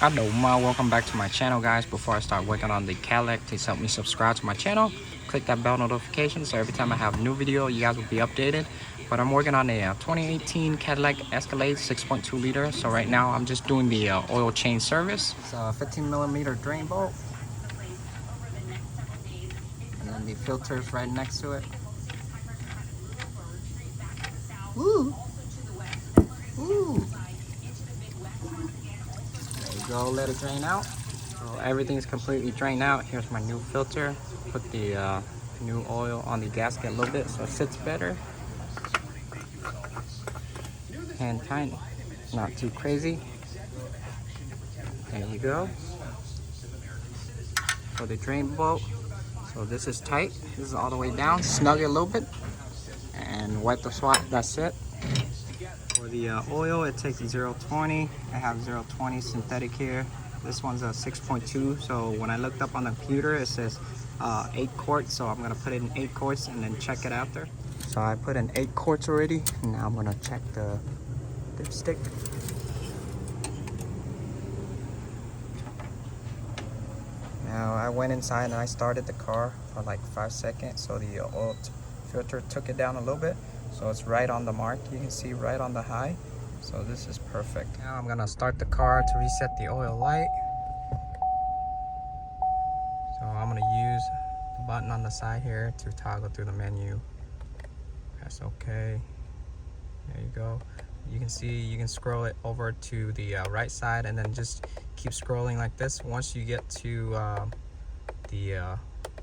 Hello, welcome back to my channel, guys. Before I start working on the Cadillac, please help me subscribe to my channel. Click that bell notification so every time I have a new video, you guys will be updated. But I'm working on a 2018 Cadillac Escalade 6.2 liter. So right now I'm just doing the oil change service. It's a 15mm drain bolt, and then the filter's right next to it. Woo! Woo! There you go, let it drain out. So everything's completely drained out. Here's my new filter. Put the new oil on the gasket a little bit so it sits better. Hand tight, not too crazy. There you go. For the drain bolt, so this is tight. This is all the way down. Snug it a little bit and wipe the swap. That's it. For the oil, it takes 0.20. I have 0.20 synthetic here. This one's a 6.2. So when I looked up on the computer, it says 8 quarts. So I'm gonna put it in 8 quarts and then check it after. So I put in 8 quarts already. And now I'm gonna check the dipstick. Now I went inside and I started the car for like 5 seconds. So the oil filter took it down a little bit. So it's right on the mark. You can see right on the high. So this is perfect. Now I'm gonna start the car to reset the oil light. So I'm gonna use the button on the side here to toggle through the menu. Press OK. There you go. You can see you can scroll it over to the right side and then just keep scrolling like this. Once you get to the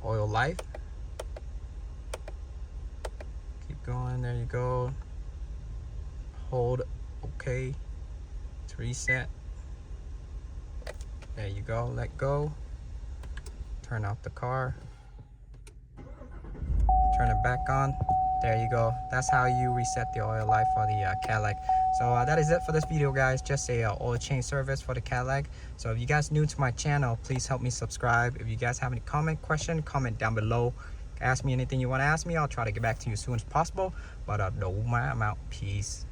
oil light, keep going. There you go. Hold OK to reset. There you go. Let go. Turn off the car. Turn it back on. There you go. That's how you reset the oil light for the Cadillac. So that is it for this video, guys. Just a oil change service for the Cadillac. So if you guys new to my channel, please help me subscribe. If you guys have any question, comment down below. Ask me anything you want to ask me. I'll try to get back to you as soon as possible. But no, I'm out. Peace.